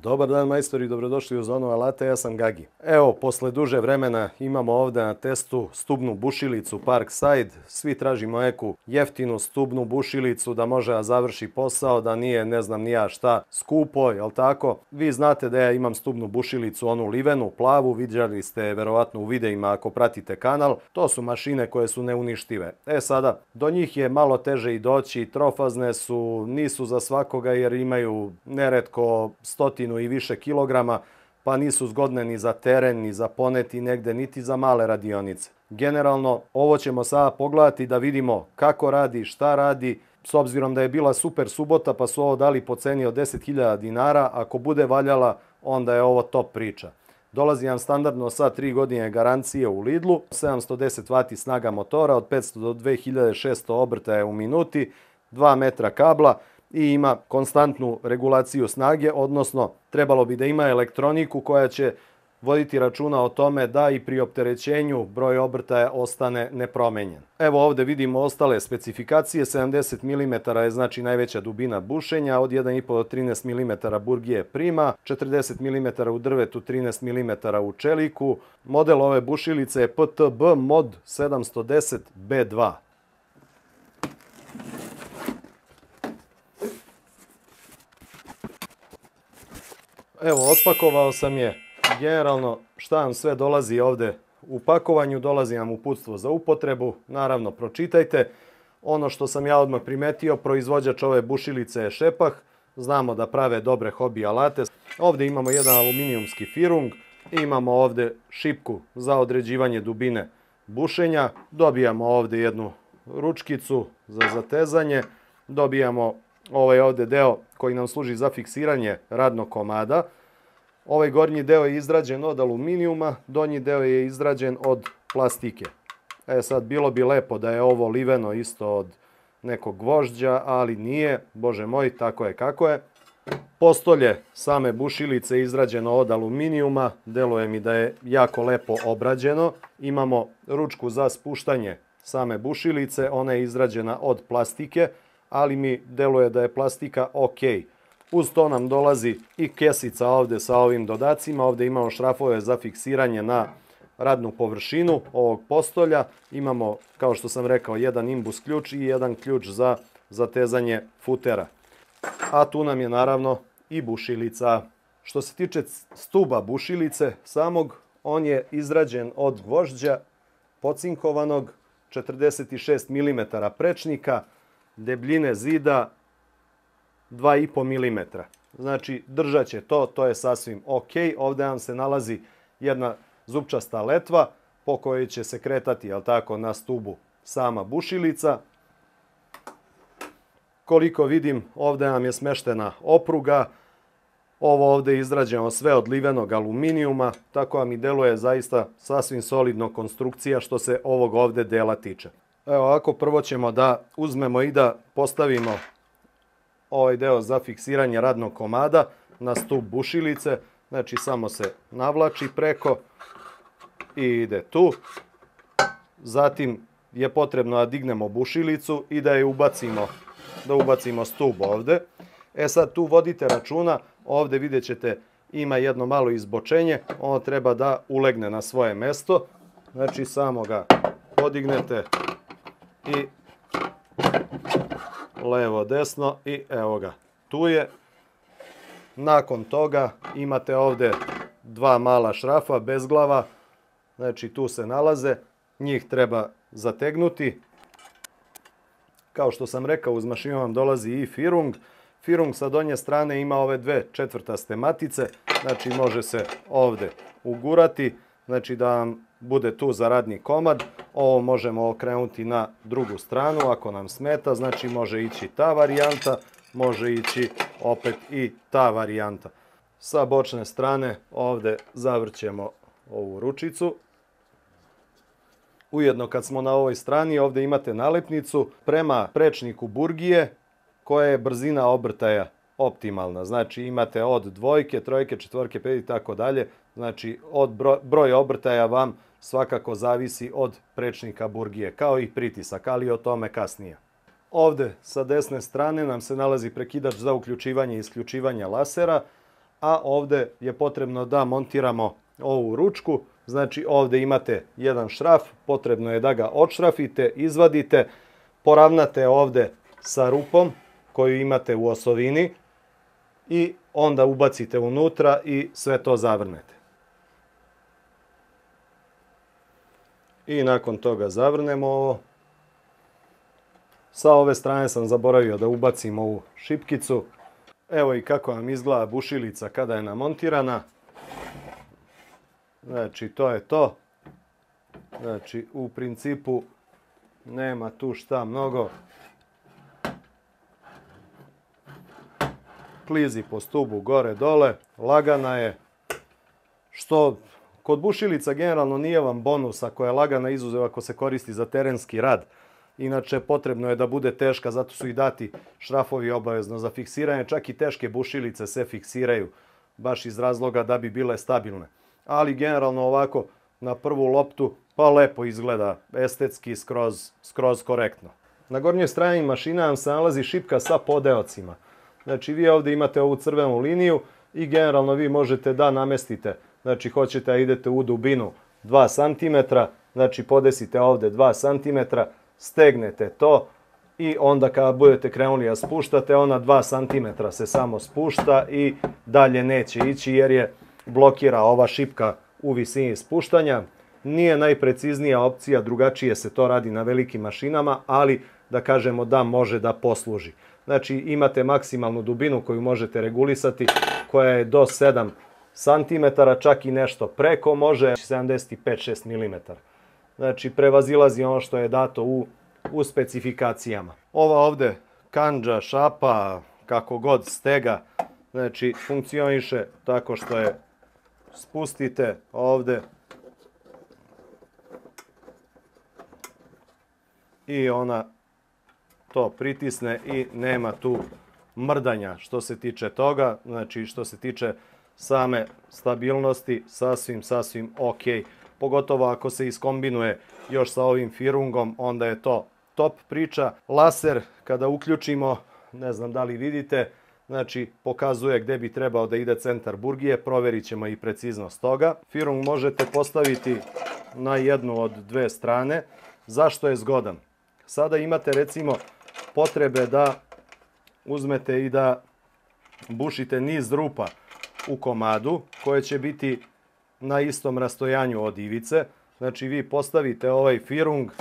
Dobar dan majstori, dobrodošli u Zonu alata, ja sam Gagi. Evo, posle duže vremena imamo ovdje na testu stubnu bušilicu Parkside. Svi tražimo neku jeftinu stubnu bušilicu da može da završi posao, da nije ne znam ni ja šta skupo, jel tako? Vi znate da ja imam stubnu bušilicu, onu livenu, plavu, vidjeli ste verovatno u videima ako pratite kanal. To su mašine koje su neuništive. Sada, do njih je malo teže i doći, trofazne su, nisu za svakoga jer imaju neretko stotinu i više kilograma, pa nisu zgodne ni za teren, ni za poneti negde, niti za male radionice. Generalno, ovo ćemo sada pogledati da vidimo kako radi, šta radi, s obzirom da je bila super subota pa su ovo dali po ceni od 10.000 dinara, ako bude valjala, onda je ovo top priča. Dolazi nam standardno sa 3 godine garancije u Lidlu, 710 W snaga motora, od 500 do 2600 obrtaja u minuti, 2 metra kabla i ima konstantnu regulaciju snage, odnosno trebalo bi da ima elektroniku koja će voditi računa o tome da i pri opterećenju broj obrtaja ostane nepromenjen. Evo ovdje vidimo ostale specifikacije, 70 mm je znači najveća dubina bušenja, od 1,5 do 13 mm burgije prima, 40 mm u drvetu, 13 mm u čeliku. Model ove bušilice je PTB mod 710 B2. Evo, otpakovao sam je. Generalno, šta vam sve dolazi ovdje u pakovanju, dolazi vam uputstvo za upotrebu, naravno pročitajte. Ono što sam ja odmah primetio, proizvođač ove bušilice je Šepah, znamo da prave dobre hobi alate. Ovdje imamo jedan aluminijumski firung, imamo ovdje šipku za određivanje dubine bušenja, dobijamo ovdje jednu ručkicu za zatezanje, dobijamo ovaj ovdje deo koji nam služi za fiksiranje radnog komada. Ovaj gornji deo je izrađen od aluminijuma, donji deo je izrađen od plastike. Sad, bilo bi lepo da je ovo liveno isto od nekog gvožđa, ali nije, bože moj, tako je kako je. Postolje same bušilice je izrađeno od aluminijuma, deluje mi da je jako lepo obrađeno. Imamo ručku za spuštanje same bušilice, ona je izrađena od plastike, ali mi deluje da je plastika ok. Uz to nam dolazi i kesica ovdje sa ovim dodacima. Ovdje imamo šrafove za fiksiranje na radnu površinu ovog postolja. Imamo, kao što sam rekao, jedan imbus ključ i jedan ključ za zatezanje futera. A tu nam je naravno i bušilica. Što se tiče stuba bušilice samog, on je izrađen od gvožđa pocinkovanog, 46 mm prečnika, debljine zida 2,5 mm. Znači, držat će to, to je sasvim ok. Ovdje vam se nalazi jedna zupčasta letva po kojoj će se kretati, jel tako, na stubu sama bušilica. Koliko vidim, ovdje nam je smeštena opruga. Ovo ovdje je izrađeno sve od livenog aluminijuma, tako vam i deluje zaista sasvim solidno konstrukcija što se ovog ovdje dela tiče. Evo ovako, prvo ćemo da uzmemo i da postavimo ovaj deo za fiksiranje radnog komada na stup bušilice. Znači, samo se navlači preko i ide tu. Zatim je potrebno da dignemo bušilicu i da je ubacimo stup ovdje. Sad tu vodite računa, ovdje vidjet ćete ima jedno malo izbočenje, ono treba da ulegne na svoje mesto. Znači, samo ga podignete i levo, desno i evo ga, tu je. Nakon toga imate ovdje dva mala šrafa bez glava, znači tu se nalaze, njih treba zategnuti. Kao što sam rekao, uz mašinu vam dolazi i firung. Firung sa donje strane ima ove dve četvrtaste matice, znači može se ovdje ugurati, znači da vam bude tu za radni komad. Ovo možemo okrenuti na drugu stranu ako nam smeta, znači može ići ta varijanta, može ići opet i ta varijanta. Sa bočne strane ovdje zavrćemo ovu ručicu. Ujedno kad smo na ovoj strani ovdje imate nalepnicu prema prečniku burgije koja je brzina obrtaja optimalna. Znači imate od dvojke, trojke, četvorke, pet i tako dalje. Znači broj obrtaja vam svakako zavisi od prečnika burgije, kao i pritisak, ali o tome kasnije. Ovdje sa desne strane nam se nalazi prekidač za uključivanje i isključivanje lasera. a ovdje je potrebno da montiramo ovu ručku. Znači ovdje imate jedan šraf, potrebno je da ga odšrafite, izvadite, poravnate ovdje sa rupom koju imate u osovini i onda ubacite unutra i sve to zavrnete. I nakon toga zavrnemo ovo. Sa ove strane sam zaboravio da ubacim ovu šipkicu. Evo i kako vam izgleda bušilica kada je namontirana. Znači to je to. Znači u principu nema tu šta mnogo. Klizi po stubu gore dole, lagana je. Što kod bušilica generalno nije vam bonus ako je lagana, izuzev ako se koristi za terenski rad. Inače potrebno je da bude teška, zato su i dati šrafovi obavezno za fiksiranje. Čak i teške bušilice se fiksiraju baš iz razloga da bi bile stabilne. Ali generalno ovako na prvu loptu pa lepo izgleda, estetski skroz korektno. Na gornjoj strani mašina vam se nalazi šipka sa podeocima. Znači vi ovdje imate ovu crvenu liniju i generalno vi možete da namestite. Znači hoćete da idete u dubinu 2 cm, znači podesite ovdje 2 cm, stegnete to i onda kada budete krenuli da spuštate, ona 2 cm se samo spušta i dalje neće ići jer je blokira ova šipka u visini spuštanja. Nije najpreciznija opcija, drugačije se to radi na velikim mašinama, ali da kažemo da može da posluži. Znači imate maksimalnu dubinu koju možete regulisati, koja je do 7 cm, čak i nešto preko, može 75-6 mm. Znači prevazilazi ono što je dato u specifikacijama. Ova ovdje kandža, šapa, kako god stega, znači funkcioniše tako što je spustite ovdje i ona to pritisne i nema tu mrdanja što se tiče toga. Znači što se tiče same stabilnosti, sasvim ok. Pogotovo ako se iskombinuje još sa ovim firungom, onda je to top priča. Laser kada uključimo, ne znam da li vidite, znači pokazuje gdje bi trebao da ide centar burgije, provjerit ćemo i preciznost toga. Firung možete postaviti na jednu od dve strane. Zašto je zgodan? Sada imate recimo potrebe da uzmete i da bušite niz rupa u komadu koje će biti na istom rastojanju od ivice. Znači vi postavite ovaj firung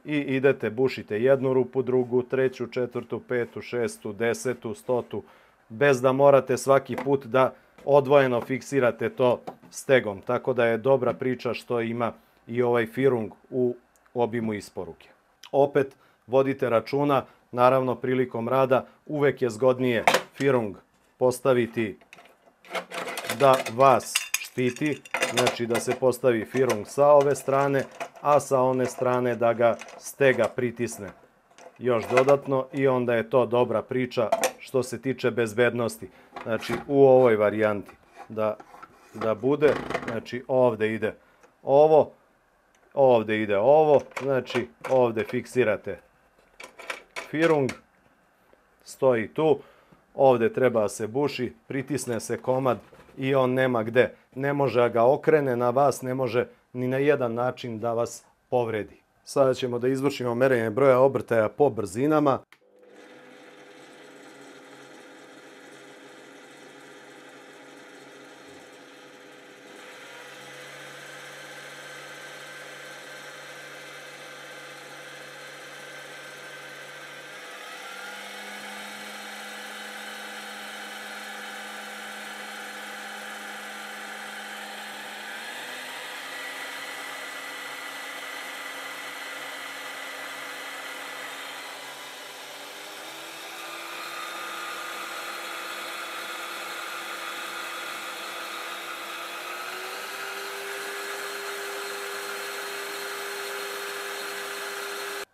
i idete bušite jednu rupu, drugu, treću, četvrtu, petu, šestu, desetu, stotu, bez da morate svaki put da odvojeno fiksirate to stegom. Tako da je dobra priča što ima i ovaj firung u obimu isporuke. Opet vodite računa, naravno prilikom rada uvek je zgodnije firung postaviti da vas štiti, znači da se postavi firung sa ove strane, a sa one strane da ga stega pritisne još dodatno i onda je to dobra priča što se tiče bezbednosti. Znači u ovoj varijanti da bude, znači ovdje ide ovo, ovdje ide ovo, znači ovdje fiksirate firung, stoji tu, ovdje treba da se buši, pritisne se komad i on nema gde. Ne može da ga okrene na vas, ne može ni na jedan način da vas povredi. Sada ćemo da izvršimo merenje broja obrtaja po brzinama.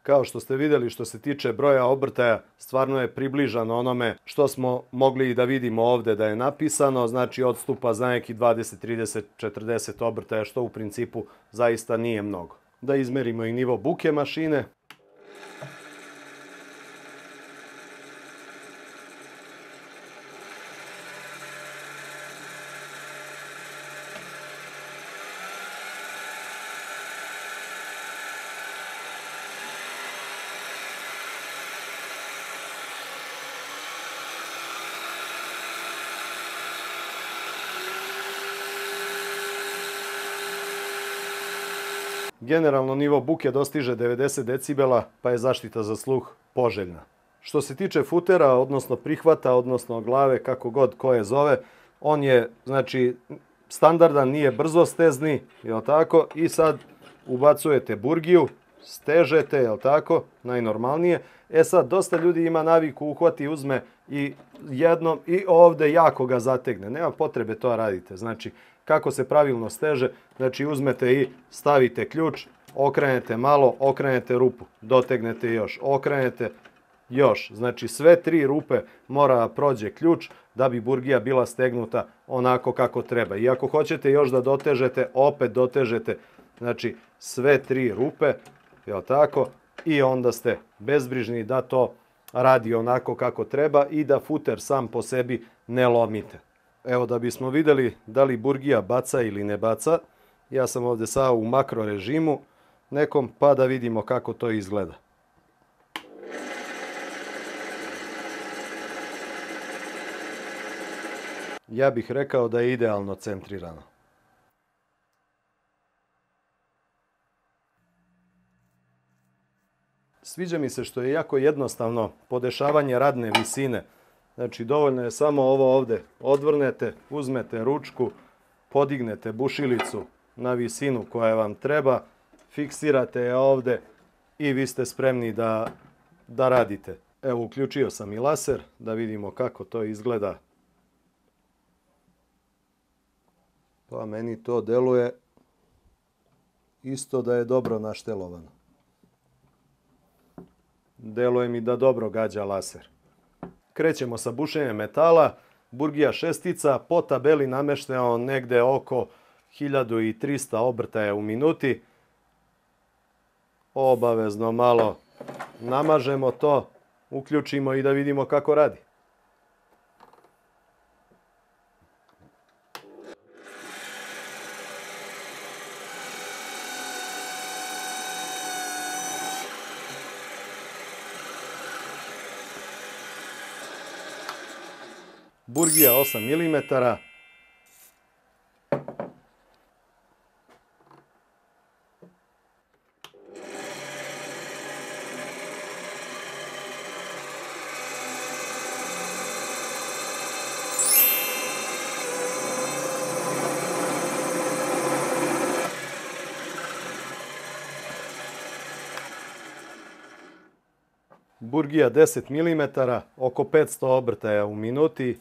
Kao što ste vidjeli, što se tiče broja obrtaja, stvarno je približano onome što smo mogli i da vidimo ovdje da je napisano. Znači odstupa za neki 20, 30, 40 obrtaja, što u principu zaista nije mnogo. Da izmerimo i nivo buke mašine. Generalno nivo buke dostiže 90 decibela, pa je zaštita za sluh poželjna. Što se tiče futera, odnosno prihvata, odnosno glave, kako god ko je zove, on je, znači, standardan, nije brzostezni, jel tako? I sad ubacujete burgiju, stežete, jel tako? Najnormalnije. E sad, dosta ljudi ima naviku, uhvati, uzme i jednom i ovdje jako ga zategne. Nema potrebe to radite. Znači, kako se pravilno steže, znači uzmete i stavite ključ, okrenete malo, okrenete rupu, dotegnete još, okrenete još. Znači sve 3 rupe mora prođe ključ da bi burgija bila stegnuta onako kako treba. I ako hoćete još da dotežete, opet dotežete, znači sve 3 rupe, jel tako? I onda ste bezbrižni da to radi onako kako treba i da futer sam po sebi ne lomite. Evo, da bismo vidjeli da li burgija baca ili ne baca, ja sam ovdje sad u makro režimu nekom, pa da vidimo kako to izgleda. Ja bih rekao da je idealno centrirano. Sviđa mi se što je jako jednostavno podešavanje radne visine. Znači, dovoljno je samo ovo ovdje odvrnete, uzmete ručku, podignete bušilicu na visinu koja vam treba, fiksirate je ovdje i vi ste spremni da radite. Evo, uključio sam i laser da vidimo kako to izgleda. Pa meni to deluje isto da je dobro naštelovano. Deluje mi da dobro gađa laser. Krećemo sa bušenjem metala. Burgija šestica, po tabeli namešteno negde oko 1300 obrtaja u minuti. Obavezno malo namažemo to, uključimo i da vidimo kako radi. Burgija 8 mm. Burgija 10 mm, oko 500 obrtaja u minuti.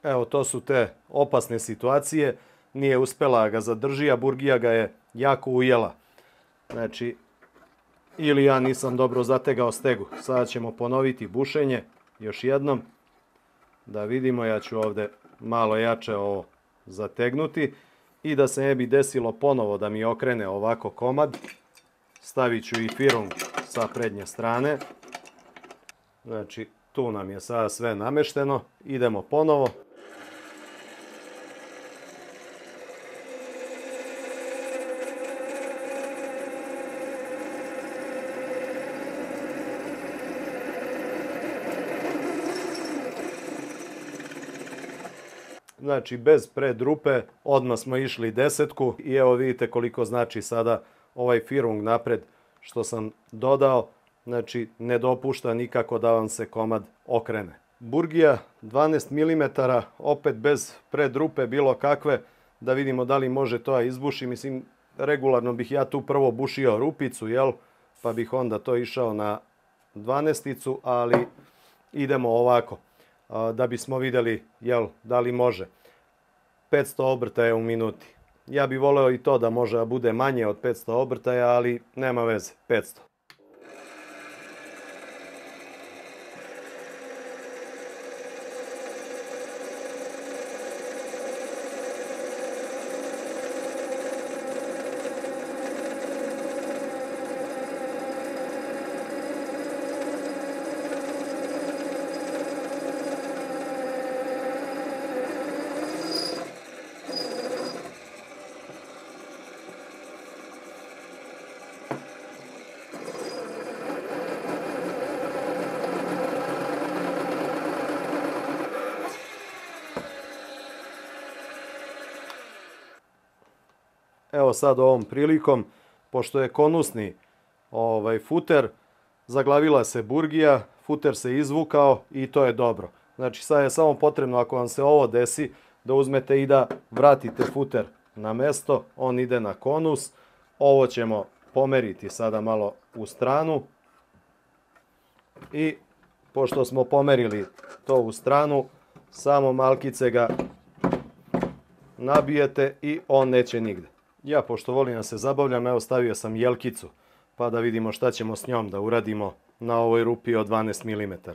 Evo, to su te opasne situacije. Nije uspjela ga zadrži, a burgija ga je jako ujela. Znači, ili ja nisam dobro zategao stegu. Sada ćemo ponoviti bušenje još jednom. Da vidimo, ja ću ovdje malo jače ovo zategnuti. I da se ne bi desilo ponovo da mi okrene ovako komad, stavit ću i firung sa prednje strane. Znači, tu nam je sada sve namešteno. Idemo ponovo. Znači, bez predrupe, odmah smo išli 10 i evo vidite koliko znači sada ovaj firung napred što sam dodao. Znači, ne dopušta nikako da vam se komad okrene. Burgija 12 mm, opet bez predrupe bilo kakve, da vidimo da li može to izbuši. Mislim, regularno bih ja tu prvo bušio rupicu, jel? Pa bih onda to išao na 12-icu, ali idemo ovako. Da bismo vidjeli, jel, da li može. 500 obrtaja u minuti. Ja bih voleo i to da može da bude manje od 500 obrtaja, ali nema veze, 500. Evo sad ovom prilikom, pošto je konusni futer, zaglavila se burgija, futer se izvukao i to je dobro. Znači sad je samo potrebno, ako vam se ovo desi, da uzmete i da vratite futer na mesto, on ide na konus. Ovo ćemo pomeriti sada malo u stranu i pošto smo pomerili to u stranu, samo malkice ga nabijete i on neće nigde. Ja, pošto volim da se zabavljam, evo stavio sam jelkicu, pa da vidimo šta ćemo s njom da uradimo na ovoj rupi od 12 mm.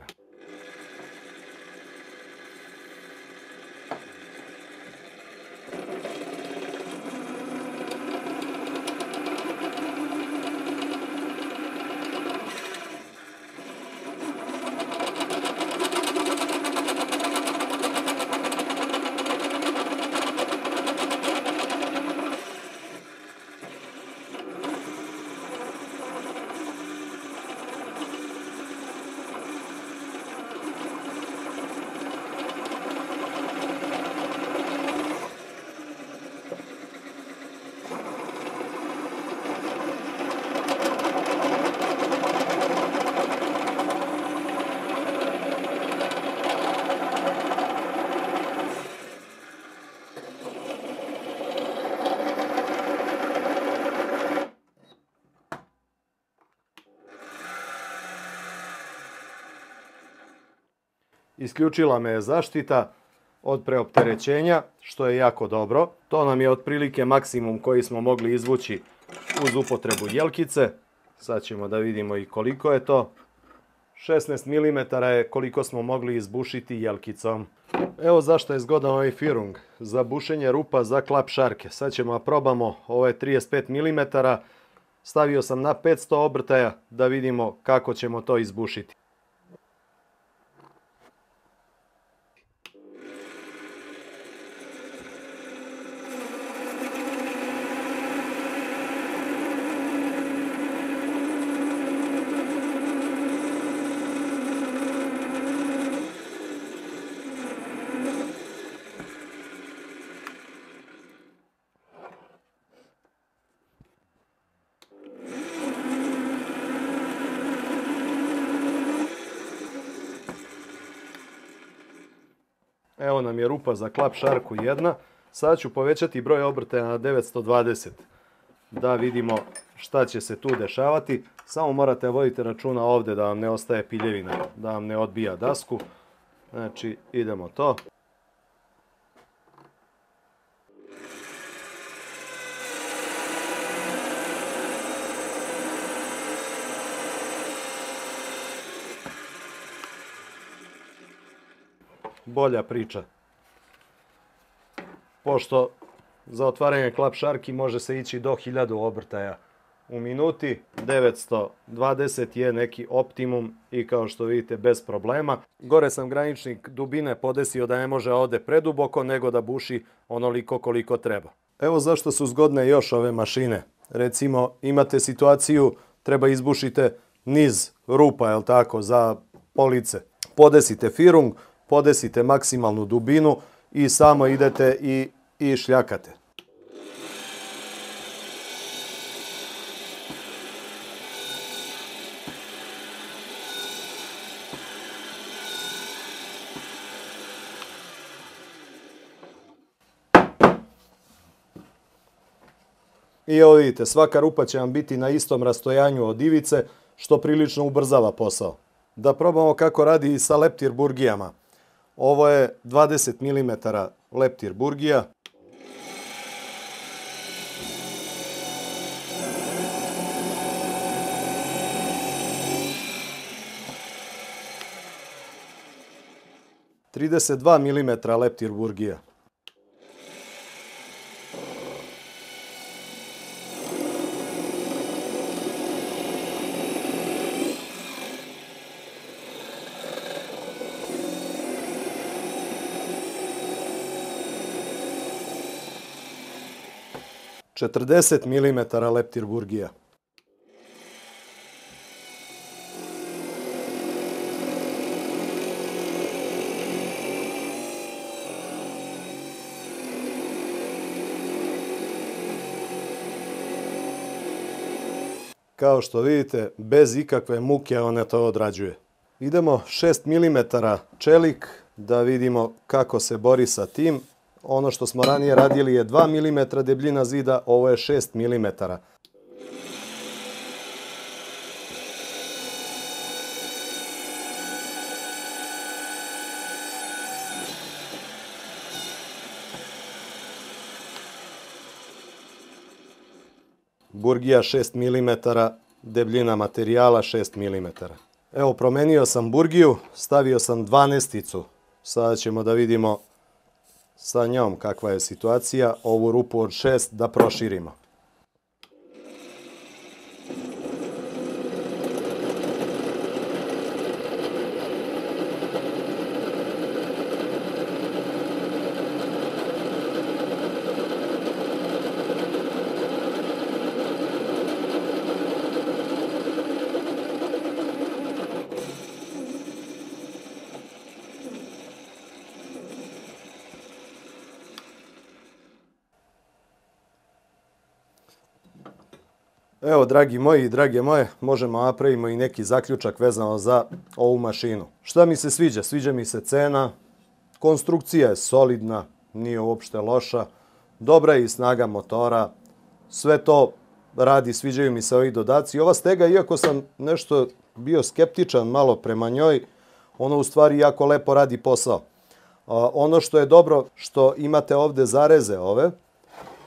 Isključila me je zaštita od preopterećenja, što je jako dobro. To nam je otprilike maksimum koji smo mogli izvući uz upotrebu jelkice. Sad ćemo da vidimo i koliko je to. 16 mm je koliko smo mogli izbušiti jelkicom. Evo zašto je zgodan ovaj firung. Za bušenje rupa za klap šarke. Sad ćemo da probamo, ovo je 35 mm. Stavio sam na 500 obrtaja da vidimo kako ćemo to izbušiti. Evo nam je rupa za klap šarku jedna. Sad ću povećati broj obrtaja na 920. Da vidimo šta će se tu dešavati. Samo morate voditi računa ovdje da vam ne ostaje piljevina, da vam ne odbija dasku. Znači idemo to. Bolja priča. Pošto za otvaranje klap šarki može se ići do 1000 obrtaja u minuti, 920 je neki optimum i kao što vidite bez problema. Gore sam graničnik dubine podesio da ne može ovdje preduboko, nego da buši onoliko koliko treba. Evo zašto su zgodne još ove mašine. Recimo imate situaciju, treba izbušite niz rupa, jel tako, za police. Podesite firung, podesite maksimalnu dubinu i samo idete i šljakate. I evo vidite, svaka rupa će vam biti na istom rastojanju od ivice, što prilično ubrzava posao. Da probamo kako radi i sa leptir burgijama. Ovo je 20 mm leptir burgija. Trideset dva milimetra leptir burgija. 40 mm leptir burgija. Kao što vidite, bez ikakve muke one to odrađuje. Idemo 6 mm čelik da vidimo kako se bori sa tim. Ono što smo ranije radili je 2 mm debljina zida, ovo je 6 mm. Burgija 6 mm, debljina materijala 6 mm. Evo, promenio sam burgiju, stavio sam 12-icu. Sada ćemo da vidimo sa njom kakva je situacija. Ovu rupu od 6 da proširimo. Evo, dragi moji i drage moje, možemo napravimo i neki zaključak vezano za ovu mašinu. Šta mi se sviđa? Sviđa mi se cena, konstrukcija je solidna, nije uopšte loša, dobra je i snaga motora, sve to radi, sviđaju mi se ovi dodaci. Ova stega, iako sam nešto bio skeptičan malo prema njoj, ona u stvari jako lepo radi posao. Ono što je dobro, što imate ovde zareze ove,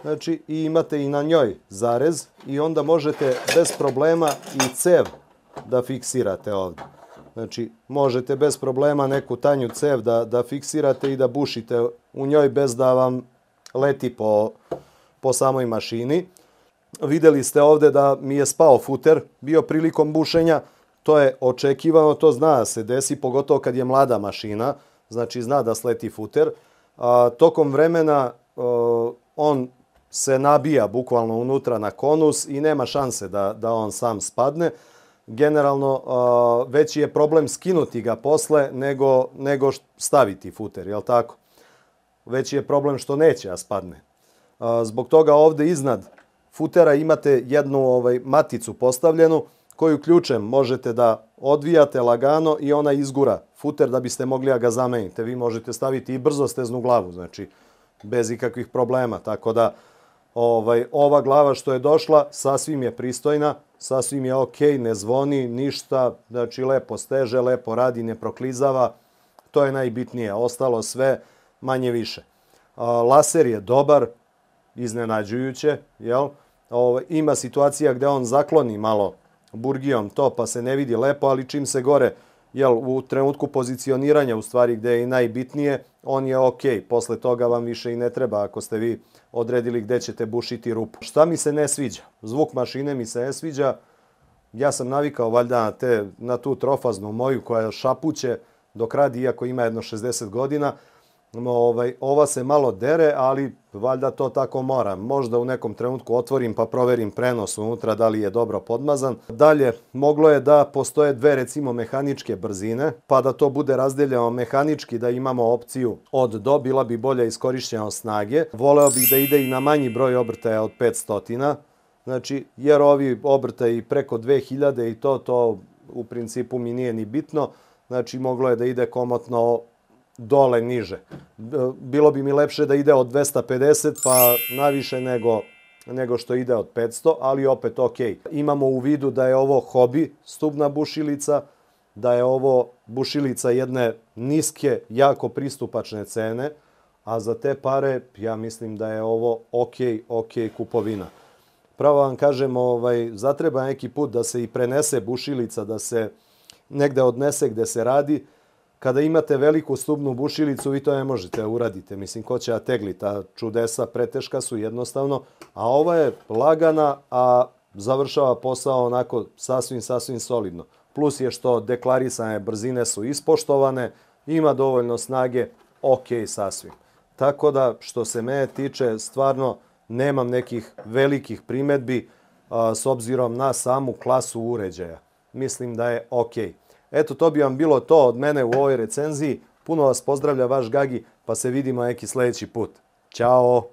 znači, i imate i na njoj zarez i onda možete bez problema i cev da fiksirate ovdje. Znači, možete bez problema neku tanju cev da fiksirate i da bušite u njoj bez da vam leti po samoj mašini. Vidjeli ste ovdje da mi je spao futer bio prilikom bušenja. To je očekivano, to zna da se desi, pogotovo kad je mlada mašina. Znači, zna da sleti futer. Tokom vremena on se nabija bukvalno unutra na konus i nema šanse da on sam spadne. Generalno, veći je problem skinuti ga posle nego staviti futer, jel tako? Veći je problem što neće da spadne. Zbog toga ovdje iznad futera imate jednu maticu postavljenu koju ključem možete da odvijate lagano i ona izgura futer da biste mogli da ga zamenite. Vi možete staviti i brzosteznu glavu, znači bez ikakvih problema, tako da ova glava što je došla sasvim je pristojna, sasvim je ok, ne zvoni, ništa, znači lepo steže, lepo radi, ne proklizava, to je najbitnije, ostalo sve manje više. Laser je dobar, iznenađujuće, jel? Ima situacija gde on zakloni malo burgijom to pa se ne vidi lepo, ali čim se gore, jel, u trenutku pozicioniranja u stvari gde je i najbitnije, on je ok, posle toga vam više i ne treba ako ste vi odredili gde ćete bušiti rupu. Šta mi se ne sviđa? Zvuk mašine mi se ne sviđa. Ja sam navikao valjda na tu trofaznu moju koja šapuće dok radi, iako ima jedno 60 godina. Ova se malo dere, ali valjda to tako mora. Možda u nekom trenutku otvorim pa proverim prenos unutra da li je dobro podmazan. Dalje, moglo je da postoje dve recimo mehaničke brzine, pa da to bude razdeljeno mehanički, da imamo opciju od do, bila bi bolja iskorišćenost snage. Voleo bih da ide i na manji broj obrtaja od 500, znači, jer ovi obrtaji preko 2000 i to u principu mi nije ni bitno. Znači, moglo je da ide komotno dole niže. Bilo bi mi lepše da ide od 250 pa naviše nego što ide od 500, ali opet ok. Imamo u vidu da je ovo hobi stubna bušilica, da je ovo bušilica jedne niske, jako pristupačne cene, a za te pare ja mislim da je ovo ok kupovina. Pravo vam kažem, zatreba neki put da se i prenese bušilica, da se negde odnese gde se radi. Kada imate veliku stubnu bušilicu, vi to ne možete uraditi. Mislim, ko će da tegli, ta čudesa preteška su jednostavno, a ova je lagana, a završava posao onako sasvim solidno. Plus je što deklarisane brzine su ispoštovane, ima dovoljno snage, ok sasvim. Tako da, što se mene tiče, stvarno nemam nekih velikih primedbi s obzirom na samu klasu uređaja. Mislim da je ok. Eto, to bi vam bilo to od mene u ovoj recenziji. Puno vas pozdravlja vaš Gagi, pa se vidimo neki sljedeći put. Ćao!